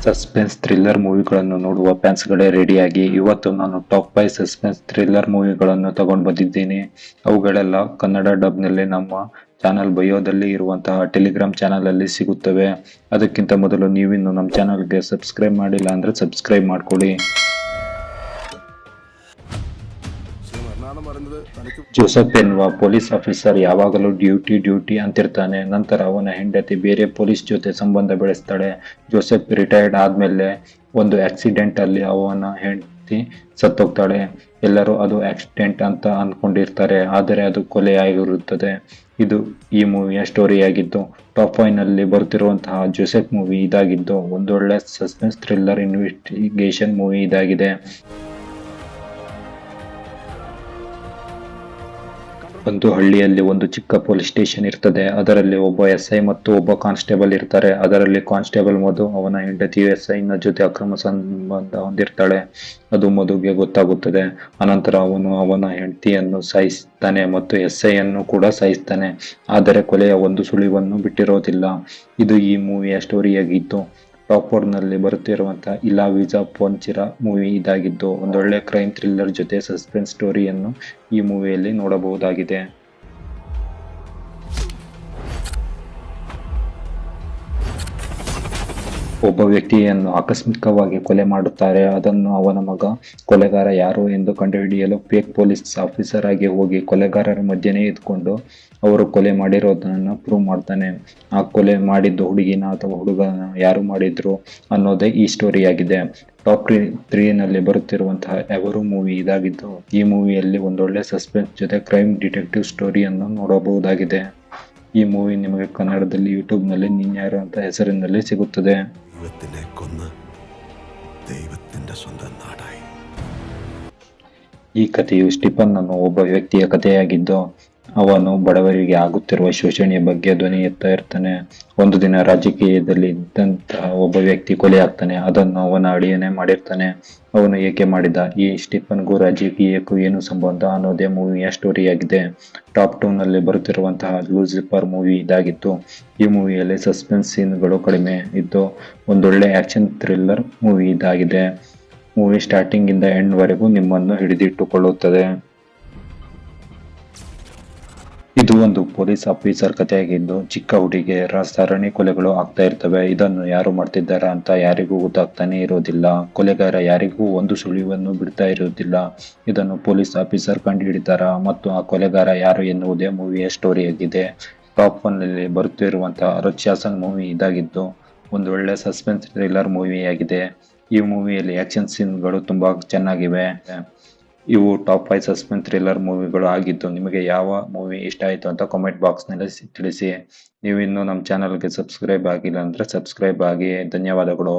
Suspense thriller ಮೂವಿಗಳನ್ನು ನೋಡುವ ಫ್ಯಾನ್ಸ್ಗಳೇ ರೆಡಿಯಾಗಿ ಇವತ್ತು ನಾನು ಟಾಪ್ 5 ಸಸ್ಪೆನ್ಸ್ ಥ್ರಿಲ್ಲರ್ ಮೂವಿಗಳನ್ನು ತಗೊಂಡು ಬಂದಿದ್ದೀನಿ. ಅವುಗಳೆಲ್ಲ ಕನ್ನಡ ಡಬ್ನಲ್ಲಿ ನಮ್ಮ ಚಾನಲ್ ಬಯೋದಲ್ಲಿ ಇರುವಂತಹ ಟೆಲಿಗ್ರಾಮ್ ಚಾನಲ್ ಅಲ್ಲಿ ಸಿಗುತ್ತವೆ. ಅದಕ್ಕಿಂತ ಮೊದಲು ನೀವಿನ್ನು ನಮ್ಮ ಚಾನಲ್ಗೆ ಸಬ್ಸ್ಕ್ರೈಬ್ ಮಾಡಿಲ್ಲ ಅಂದ್ರೆ ಸಬ್ಸ್ಕ್ರೈಬ್ ಮಾಡ್ಕೊಳ್ಳಿ. ಜೋಸೆಫ್ ಎನ್ನುವ ಪೊಲೀಸ್ ಆಫೀಸರ್ ಯಾವಾಗಲೂ ಡ್ಯೂಟಿ ಅಂತಿರ್ತಾನೆ. ನಂತರ ಅವನ ಹೆಂಡತಿ ಬೇರೆ ಪೊಲೀಸ್ ಜೊತೆ ಸಂಬಂಧ ಬೆಳೆಸ್ತಾಳೆ. ಜೋಸೆಫ್ ರಿಟೈರ್ಡ್ ಆದ್ಮೇಲೆ ಒಂದು ಆಕ್ಸಿಡೆಂಟ್ ಅಲ್ಲಿ ಅವನ ಹೆಂಡತಿ ಸತ್ತೋಗ್ತಾಳೆ. ಎಲ್ಲರೂ ಅದು ಆಕ್ಸಿಡೆಂಟ್ ಅಂತ ಅನ್ಕೊಂಡಿರ್ತಾರೆ, ಆದರೆ ಅದು ಕೊಲೆಯಾಗಿರುತ್ತದೆ. ಇದು ಈ ಮೂವಿಯ ಸ್ಟೋರಿಯಾಗಿದ್ದು ಟಾಪ್ 5 ನಲ್ಲಿ ಬರುತ್ತಿರುವಂತಹ ಜೋಸೆಫ್ ಮೂವಿ ಇದಾಗಿದ್ದು ಒಂದೊಳ್ಳೆ ಸಸ್ಪೆನ್ಸ್ ಥ್ರಿಲ್ಲರ್ ಇನ್ವೆಸ್ಟಿಗೇಷನ್ ಮೂವಿ ಇದಾಗಿದೆ. ಒಂದು ಹಳ್ಳಿಯಲ್ಲಿ ಒಂದು ಚಿಕ್ಕ ಪೊಲೀಸ್ ಸ್ಟೇಷನ್ ಇರ್ತದೆ. ಅದರಲ್ಲಿ ಒಬ್ಬ SI ಮತ್ತು ಒಬ್ಬ ಕಾನ್ಸ್ಟೇಬಲ್ ಇರ್ತಾರೆ. ಅದರಲ್ಲಿ ಕಾನ್ಸ್ಟೇಬಲ್ ಮಧು ಅವನ ಹೆಂಡತಿ SI ನ ಜೊತೆ ಅಕ್ರಮ ಸಂಬಂಧ ಹೊಂದಿರ್ತಾಳೆ. ಅದು ಮಧುಗೆ ಗೊತ್ತಾಗುತ್ತದೆ. ಅನಂತರ ಅವನು ಅವನ ಹೆಂಡತಿಯನ್ನು ಸಾಯಿಸ್ತಾನೆ ಮತ್ತು SI ಅನ್ನು ಕೂಡ ಸಾಯಿಸ್ತಾನೆ. ಆದರೆ ಕೊಲೆಯ ಒಂದು ಸುಳಿವನ್ನು ಬಿಟ್ಟಿರೋದಿಲ್ಲ. ಇದು ಈ ಮೂವಿಯ ಸ್ಟೋರಿಯಾಗಿತ್ತು. ಟಾಪ್ 4 ನಲ್ಲಿ ಬರುತ್ತಿರುವಂತಹ ಇಲಾ ವೀಜಾ ಪೊನ್ಚಿರಾ ಮೂವಿ ಇದಾಗಿದ್ದು ಒಂದೊಳ್ಳೆ ಕ್ರೈಮ್ ಥ್ರಿಲ್ಲರ್ ಜೊತೆ ಸಸ್ಪೆನ್ಸ್ ಸ್ಟೋರಿಯನ್ನು ಈ ಮೂವಿಯಲ್ಲಿ ನೋಡಬಹುದಾಗಿದೆ. ಒಬ್ಬ ವ್ಯಕ್ತಿಯನ್ನು ಆಕಸ್ಮಿಕವಾಗಿ ಕೊಲೆ ಮಾಡುತ್ತಾರೆ. ಅದನ್ನು ಅವನ ಮಗ ಕೊಲೆಗಾರ ಯಾರು ಎಂದು ಕಂಡುಹಿಡಿಯಲು ಫೇಕ್ ಪೊಲೀಸ್ ಆಫೀಸರ್ ಆಗಿ ಹೋಗಿ ಕೊಲೆಗಾರರ ಮಧ್ಯೆನೇ ಇದ್ಕೊಂಡು ಅವರು ಕೊಲೆ ಮಾಡಿರೋದನ್ನ ಪ್ರೂವ್ ಮಾಡ್ತಾನೆ. ಆ ಕೊಲೆ ಮಾಡಿದ್ದು ಹುಡುಗಿನ ಅಥವಾ ಹುಡುಗನ ಯಾರು ಮಾಡಿದ್ರು ಅನ್ನೋದೇ ಈ ಸ್ಟೋರಿಯಾಗಿದೆ. ಟಾಪ್ 3 ನಲ್ಲಿ ಬರುತ್ತಿರುವಂತಹ ಎವರು ಮೂವಿ ಇದಾಗಿದ್ದು ಈ ಮೂವಿಯಲ್ಲಿ ಒಂದೊಳ್ಳೆ ಸಸ್ಪೆನ್ಸ್ ಜೊತೆ ಕ್ರೈಮ್ ಡಿಟೆಕ್ಟಿವ್ ಸ್ಟೋರಿಯನ್ನು ನೋಡಬಹುದಾಗಿದೆ. ಈ ಮೂವಿ ನಿಮಗೆ ಕನ್ನಡದಲ್ಲಿ ಯೂಟ್ಯೂಬ್ ನಲ್ಲಿ ನೀನ್ಯಾರು ಅಂತ ಹೆಸರಿನಲ್ಲಿ ಸಿಗುತ್ತದೆ. ಈ ಕಥೆಯು ಸ್ಟೀಫನ್ ಅನ್ನೋ ಒಬ್ಬ ವ್ಯಕ್ತಿಯ ಕಥೆಯಾಗಿದ್ದು ಅವನು ಬಡವರಿಗೆ ಆಗುತ್ತಿರುವ ಶೋಷಣೆಯ ಬಗ್ಗೆ ಧ್ವನಿ ಎತ್ತಾ ಇರ್ತಾನೆ. ಒಂದು ದಿನ ರಾಜಕೀಯದಲ್ಲಿ ಇದ್ದಂತಹ ಒಬ್ಬ ವ್ಯಕ್ತಿ ಕೊಲೆ ಆಗ್ತಾನೆ. ಅದನ್ನು ಅವನ ಅಳಿಯನೇ ಮಾಡಿರ್ತಾನೆ. ಅವನು ಏಕೆ ಮಾಡಿದ, ಈ ಸ್ಟೀಫನ್ಗೂ ರಾಜಕೀಯಕ್ಕೂ ಏನು ಸಂಬಂಧ ಅನ್ನೋದೇ ಮೂವಿಯ ಸ್ಟೋರಿಯಾಗಿದೆ. ಟಾಪ್ 2 ನಲ್ಲಿ ಬರುತ್ತಿರುವಂತಹ ಲೂಸಿಫರ್ ಮೂವಿ ಇದಾಗಿತ್ತು. ಈ ಮೂವಿಯಲ್ಲಿ ಸಸ್ಪೆನ್ಸ್ ಸೀನ್ಗಳು ಕಡಿಮೆ ಇದ್ದು ಒಂದೊಳ್ಳೆ ಆಕ್ಷನ್ ಥ್ರಿಲ್ಲರ್ ಮೂವಿ ಇದಾಗಿದೆ. ಮೂವಿ ಸ್ಟಾರ್ಟಿಂಗ್ ಇಂದ ಎಂಡ್ ವರೆಗೂ ನಿಮ್ಮನ್ನು ಹಿಡಿದಿಟ್ಟುಕೊಳ್ಳುತ್ತದೆ. ಇದು ಒಂದು ಪೊಲೀಸ್ ಆಫೀಸರ್ ಕಥೆಯಾಗಿದ್ದು ಚಿಕ್ಕ ಹುಡುಗಿಯರ ಸರಣಿ ಕೊಲೆಗಳು ಆಗ್ತಾ ಇರ್ತವೆ. ಇದನ್ನು ಯಾರು ಮಾಡ್ತಿದ್ದಾರ ಅಂತ ಯಾರಿಗೂ ಗೊತ್ತಾಗ್ತಾನೆ ಇರೋದಿಲ್ಲ. ಕೊಲೆಗಾರ ಯಾರಿಗೂ ಒಂದು ಸುಳಿವನ್ನು ಬಿಡ್ತಾ ಇರೋದಿಲ್ಲ. ಇದನ್ನು ಪೊಲೀಸ್ ಆಫೀಸರ್ ಕಂಡು ಹಿಡಿತಾರ ಮತ್ತು ಆ ಕೊಲೆಗಾರ ಯಾರು ಎನ್ನುವುದೇ ಮೂವಿಯ ಸ್ಟೋರಿಯಾಗಿದೆ. ಟಾಪ್ 1 ನಲ್ಲಿ ಬರುತ್ತಿರುವಂತಹ ರಕ್ಷಾಸನ್ ಮೂವಿ ಇದಾಗಿದ್ದು ಒಂದು ಒಳ್ಳೆ ಸಸ್ಪೆನ್ಸ್ ಥ್ರಿಲ್ಲರ್ ಮೂವಿಯಾಗಿದೆ. ಈ ಮೂವಿಯಲ್ಲಿ ಆಕ್ಷನ್ ಸೀನ್ಗಳು ತುಂಬಾ ಚೆನ್ನಾಗಿವೆ. ಇವು ಟಾಪ್ 5 ಸಸ್ಪೆನ್ಸ್ ಥ್ರಿಲ್ಲರ್ ಮೂವಿಗಳು ಆಗಿದ್ದು ನಿಮಗೆ ಯಾವ ಮೂವಿ ಇಷ್ಟ ಆಯಿತು ಅಂತ ಕಾಮೆಂಟ್ ಬಾಕ್ಸ್ ನಲ್ಲಿ ತಿಳಿಸಿ. ನೀವು ಇನ್ನೂ ನಮ್ಮ ಚಾನಲ್ಗೆ ಸಬ್ಸ್ಕ್ರೈಬ್ ಆಗಿಲ್ಲ ಅಂದ್ರೆ ಸಬ್ಸ್ಕ್ರೈಬ್ ಆಗಿ. ಧನ್ಯವಾದಗಳು.